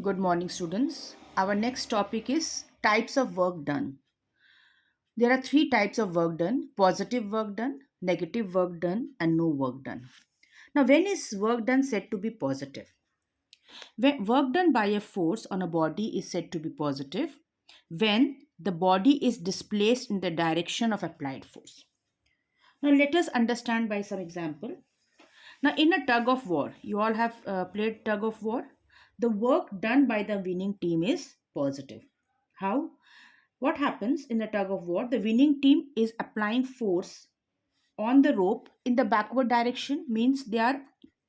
Good morning, students. Our next topic is types of work done. There are three types of work done: positive work done, negative work done, and no work done. Now, when is work done said to be positive? When work done by a force on a body is said to be positive when the body is displaced in the direction of applied force. Now, let us understand by some example. Now, in a tug of war, you all have played tug of war. The work done by the winning team is positive. How? What happens in a tug of war? The winning team is applying force on the rope in the backward direction, means they are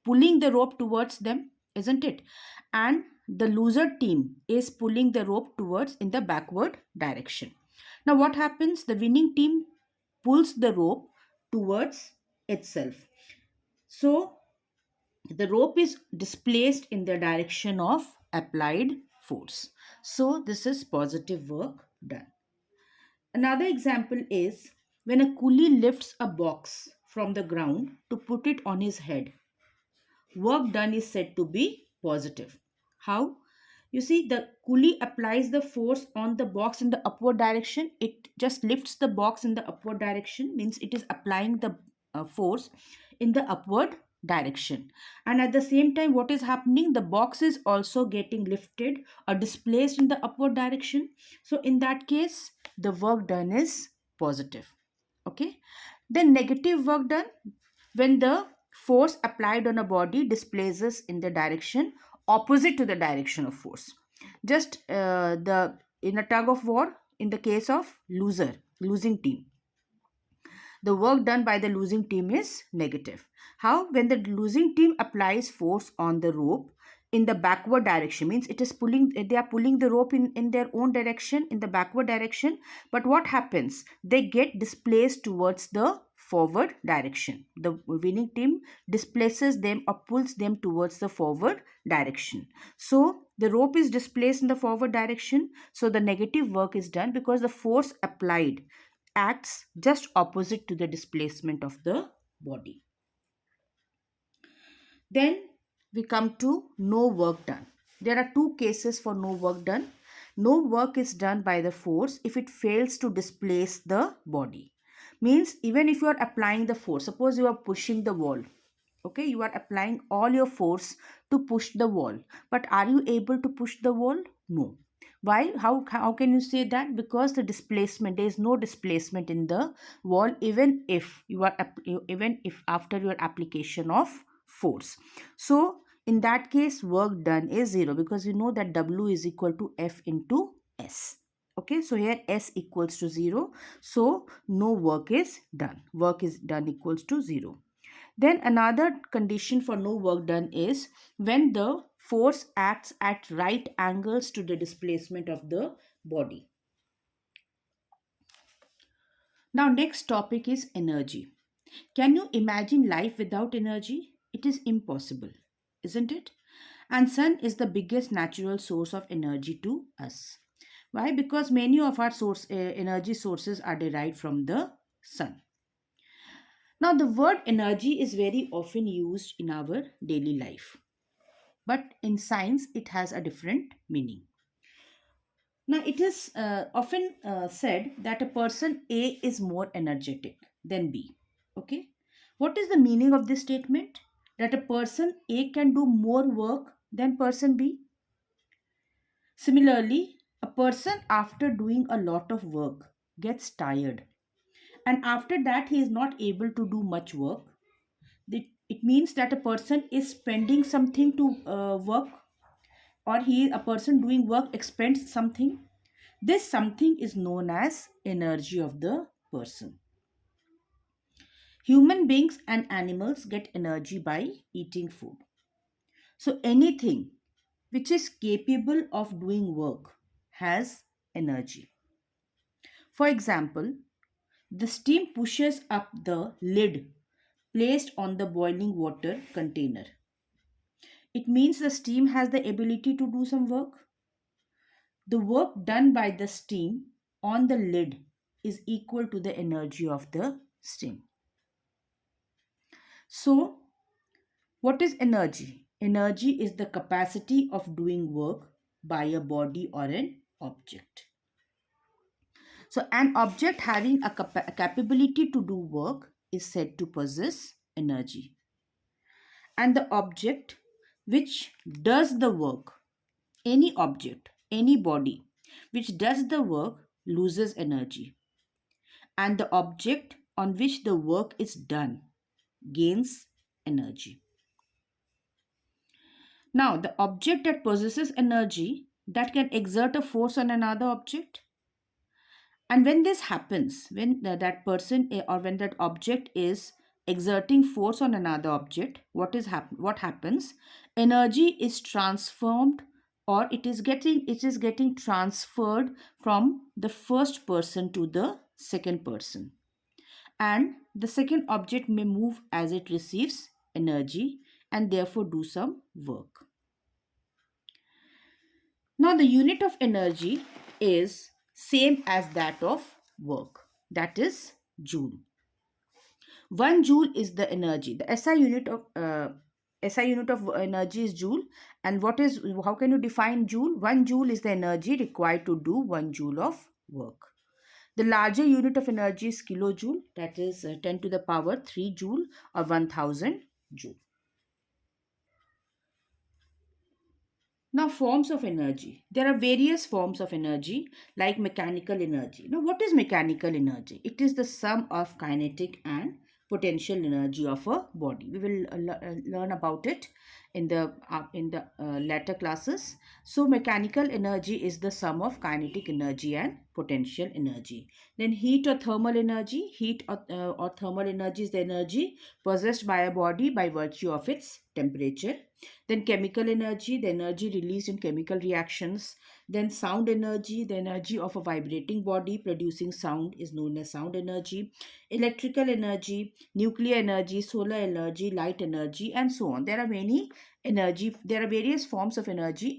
pulling the rope towards them, isn't it? And the loser team is pulling the rope towards in the backward direction. Now, what happens? The winning team pulls the rope towards itself. So, the rope is displaced in the direction of applied force. So, this is positive work done. Another example is when a coolie lifts a box from the ground to put it on his head. Work done is said to be positive. How? You see, the coolie applies the force on the box in the upward direction. It just lifts the box in the upward direction, means it is applying the force in the upward direction. And at the same time, what is happening? The box is also getting lifted or displaced in the upward direction. So, in that case, the work done is positive. Okay. Then, negative work done, when the force applied on a body displaces in the direction opposite to the direction of force. Just the in a tug of war, in the case of losing team, the work done by the losing team is negative. How? When the losing team applies force on the rope in the backward direction, means it is pulling, they are pulling the rope in their own direction, in the backward direction. But what happens? They get displaced towards the forward direction. The winning team displaces them or pulls them towards the forward direction. So the rope is displaced in the forward direction. So the negative work is done because the force applied acts just opposite to the displacement of the body. Then we come to no work done. There are two cases for no work done. No work is done by the force if it fails to displace the body. Means even if you are applying the force, suppose you are pushing the wall. Okay, you are applying all your force to push the wall. But are you able to push the wall? No. Why? How can you say that? Because the displacement, there is no displacement in the wall even if you are even if after your application of force. So in that case, work done is 0 because you know that W is equal to F into S. Okay, so here S equals to 0. So no work is done. Work is done equals to 0. Then another condition for no work done is when the force acts at right angles to the displacement of the body. Now next topic is energy. Can you imagine life without energy? It is impossible, isn't it? And sun is the biggest natural source of energy to us. Why? Because many of our energy sources are derived from the sun. Now the word energy is very often used in our daily life, but in science it has a different meaning. Now it is often said that a person A is more energetic than B. Okay, what is the meaning of this statement? That a person A can do more work than person B. Similarly, a person after doing a lot of work gets tired, and after that he is not able to do much work. It means that a person is spending something to work, or a person doing work expends something. This something is known as energy of the person. Human beings and animals get energy by eating food. So anything which is capable of doing work has energy. For example, the steam pushes up the lid placed on the boiling water container. It means the steam has the ability to do some work. The work done by the steam on the lid is equal to the energy of the steam. So, what is energy? Energy is the capacity of doing work by a body or an object. So, an object having a capability to do work is said to possess energy. And the object which does the work, any object, any body which does the work loses energy. And the object on which the work is done gains energy. Now, the object that possesses energy that can exert a force on another object, and when this happens, when that person or when that object is exerting force on another object, what happens? Energy is transformed, or it is getting transferred from the first person to the second person, and the second object may move as it receives energy and therefore do some work. Now the unit of energy is same as that of work, that is joule. 1 joule is the energy. The SI unit of energy is joule. And how can you define joule? 1 joule is the energy required to do 1 joule of work. The larger unit of energy is kilojoule, that is 10 to the power 3 joule or 1000 joule. Now, forms of energy. There are various forms of energy like mechanical energy. Now, what is mechanical energy? It is the sum of kinetic and potential energy of a body. We will learn about it in the later classes. So, mechanical energy is the sum of kinetic energy and potential energy. Then, heat or thermal energy. Heat or thermal energy is the energy possessed by a body by virtue of its temperature. Then chemical energy, the energy released in chemical reactions. Then sound energy, the energy of a vibrating body producing sound is known as sound energy. Electrical energy, nuclear energy, solar energy, light energy, and so on. There are various forms of energy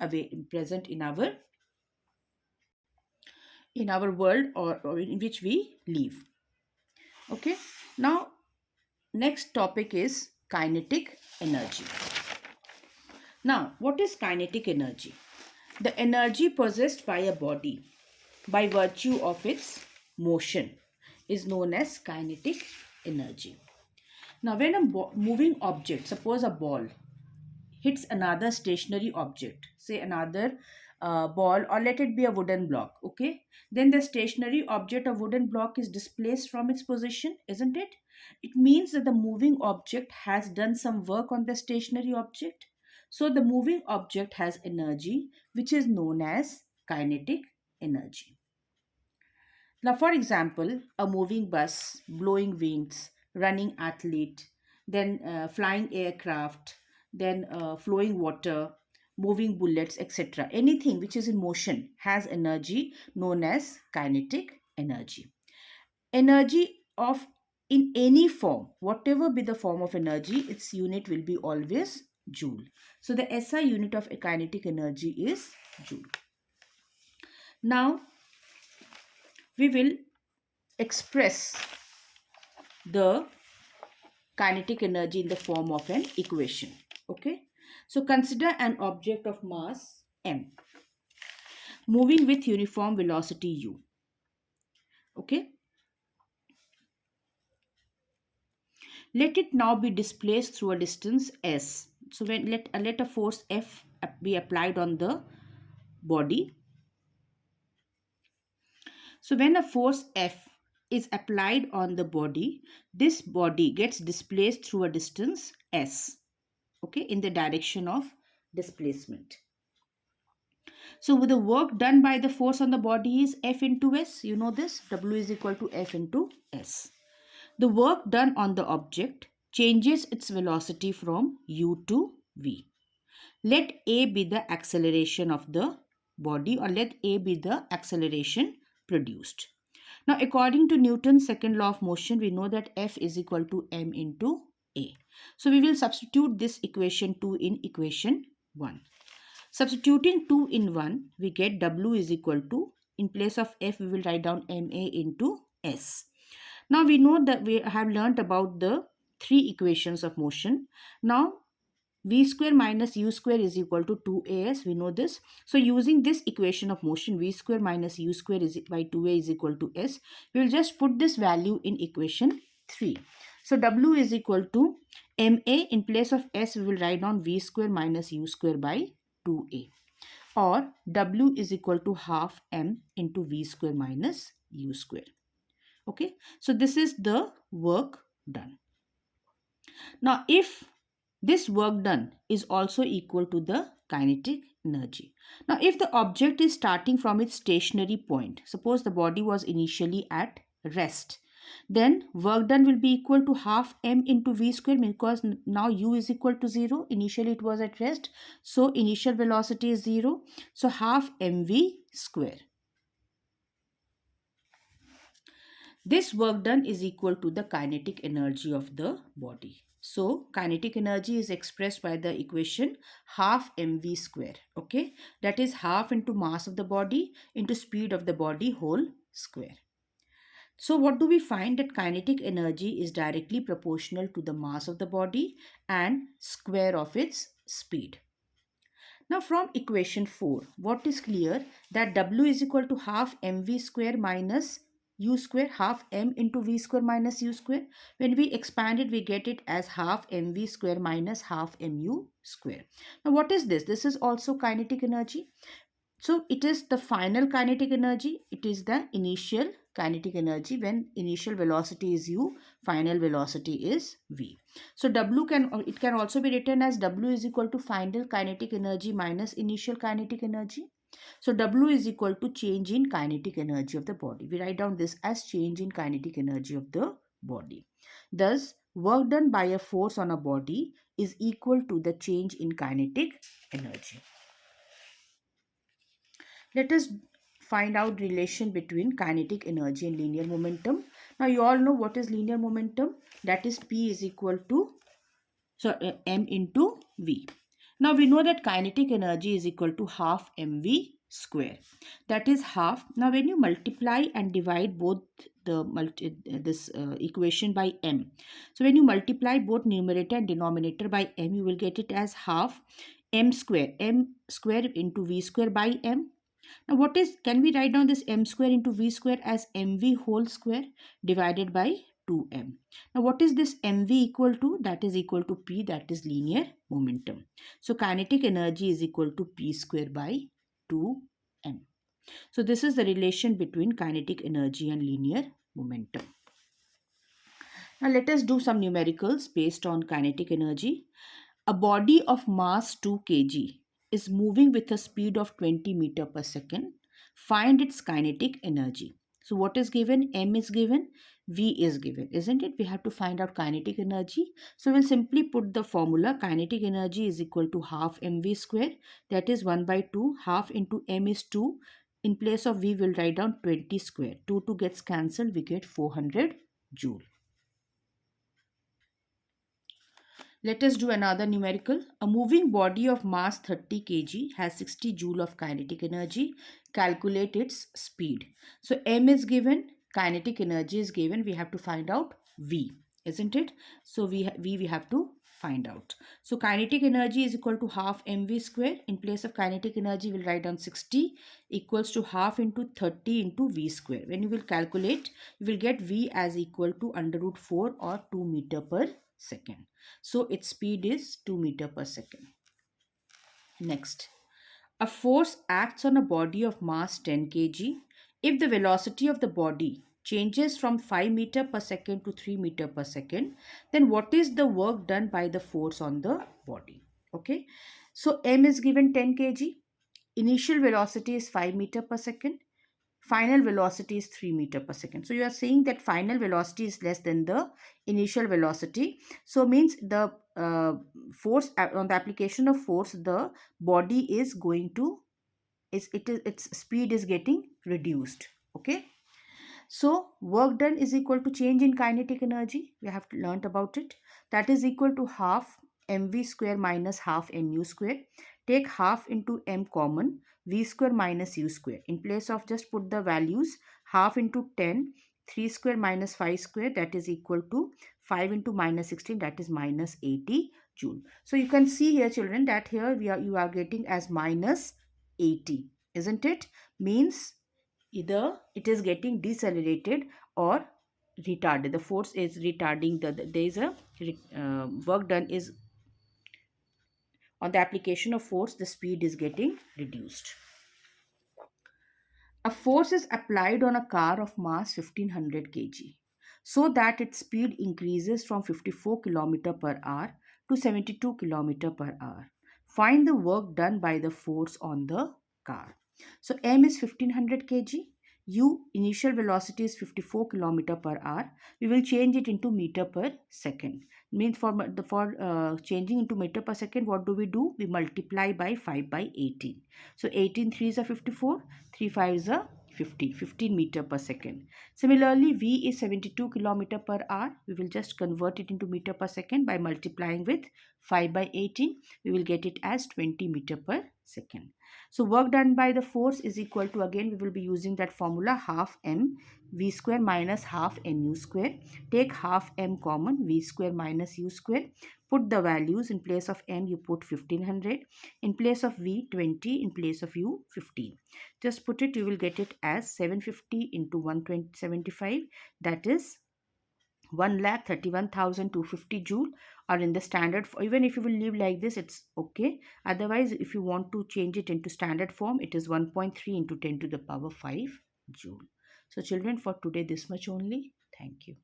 present in our world, or in which we live. Okay. Now, next topic is kinetic energy. Now, what is kinetic energy? The energy possessed by a body by virtue of its motion is known as kinetic energy. Now, when a moving object, suppose a ball, hits another stationary object, say another ball, or let it be a wooden block, okay? Then the stationary object or wooden block is displaced from its position, isn't it? It means that the moving object has done some work on the stationary object. So the moving object has energy, which is known as kinetic energy. Now, for example, a moving bus, blowing winds, running athlete, then flying aircraft, then flowing water, moving bullets, etc. Anything which is in motion has energy known as kinetic energy. Energy of in any form, whatever be the form of energy, its unit will be always joule. So the SI unit of a kinetic energy is joule. Now we will express the kinetic energy in the form of an equation. Okay. So consider an object of mass m moving with uniform velocity u. Okay. Let it now be displaced through a distance s. So when let a force F be applied on the body. So when a force F is applied on the body, this body gets displaced through a distance s, okay, in the direction of displacement. So with the work done by the force on the body is F into S. You know this, W is equal to F into S. The work done on the object changes its velocity from U to V. Let A be the acceleration of the body, or let A be the acceleration produced. Now, according to Newton's second law of motion, we know that F is equal to m into A. So, we will substitute this equation 2 in equation 1. Substituting 2 in 1, we get W is equal to, in place of F, we will write down ma into S. Now, we know that we have learnt about the three equations of motion. Now, v square minus u square is equal to 2as. We know this. So using this equation of motion, v square minus u square is by 2a is equal to s. We will just put this value in equation 3. So w is equal to ma. In place of s, we will write down v square minus u square by 2a. Or w is equal to half m into v square minus u square. Okay. So this is the work done. Now, if this work done is also equal to the kinetic energy. Now, if the object is starting from its stationary point, suppose the body was initially at rest, then work done will be equal to half m into v square, because now u is equal to 0. Initially it was at rest, so initial velocity is 0. So half mv square. This work done is equal to the kinetic energy of the body. So kinetic energy is expressed by the equation half mv square. Okay, that is half into mass of the body into speed of the body whole square. So what do we find? That kinetic energy is directly proportional to the mass of the body and square of its speed. Now from equation 4, what is clear? That W is equal to half mv square minus u square, half m into v square minus u square. When we expand it, we get it as half mv square minus half mu square. Now what is this? This is also kinetic energy. So it is the final kinetic energy. It is the initial kinetic energy when initial velocity is u, final velocity is v. So it can also be written as W is equal to final kinetic energy minus initial kinetic energy. So W is equal to change in kinetic energy of the body. We write down this as change in kinetic energy of the body. Thus, work done by a force on a body is equal to the change in kinetic energy. Let us find out relation between kinetic energy and linear momentum. Now you all know what is linear momentum. That is P is equal to m into v. Now we know that kinetic energy is equal to half mv square. That is half. Now when you multiply and divide both this equation by m. So when you multiply both numerator and denominator by m, you will get it as half m square into v square by m. Now what is, can we write down this m square into v square as mv whole square divided by 2m. Now what is this mv equal to? That is equal to p, that is linear momentum. So kinetic energy is equal to p square by 2m. So this is the relation between kinetic energy and linear momentum. Now let us do some numericals based on kinetic energy. A body of mass 2 kg is moving with a speed of 20 meter per second. Find its kinetic energy. So what is given? M is given, V is given, isn't it? We have to find out kinetic energy. So we'll simply put the formula. Kinetic energy is equal to half mv square. That is 1 by 2. Half into m is 2. In place of v, we'll write down 20 square. 2 gets cancelled. We get 400 joule. Let us do another numerical. A moving body of mass 30 kg has 60 joule of kinetic energy. Calculate its speed. So m is given, kinetic energy is given. We have to find out v, isn't it? So we have to find out. So kinetic energy is equal to half mv square. In place of kinetic energy, we'll write down 60 equals to half into 30 into v square. When you will calculate, you will get v as equal to under root 4 or 2 meter per second. So its speed is 2 meter per second. Next, a force acts on a body of mass 10 kg. If the velocity of the body changes from 5 meter per second to 3 meter per second, then what is the work done by the force on the body? Okay, so m is given 10 kg. Initial velocity is 5 meter per second. Final velocity is 3 meter per second. So you are saying that final velocity is less than the initial velocity. So means the force on the application of force, the body is going to its speed is getting reduced. Okay. So work done is equal to change in kinetic energy. We have learnt about it. That is equal to half mv square minus half mu square. Take half into m common, v square minus u square. In place of just put the values, half into 10, 3 square minus 5 square, that is equal to 5 into minus 16, that is minus 80 joule. So you can see here, children, that here you are getting as minus 80, isn't it? Means either it is getting decelerated or retarded. The force is retarding there is a work done is on the application of force, the speed is getting reduced. A force is applied on a car of mass 1500 kg so that its speed increases from 54 km per hour to 72 km per hour. Find the work done by the force on the car. So M is 1500 kg. U initial velocity is 54 km per hour. We will change it into meter per second. Means for changing into meter per second, what do? We multiply by 5 by 18. So 18 threes are 54, 3 fives are 50, 15 meter per second. Similarly, V is 72 kilometer per hour. We will just convert it into meter per second by multiplying with 5 by 18. We will get it as 20 meter per second. So work done by the force is equal to, again we will be using that formula, half m v square minus half nu square. Take half m common, v square minus u square. Put the values. In place of m you put 1500, in place of v 20, in place of u 15. Just put it, you will get it as 750 into 175, that is 1,31,250 joule. Or in the standard, even if you will leave like this, it's okay. Otherwise, if you want to change it into standard form, it is 1.3 into 10 to the power 5 joule. So children, for today this much only. Thank you.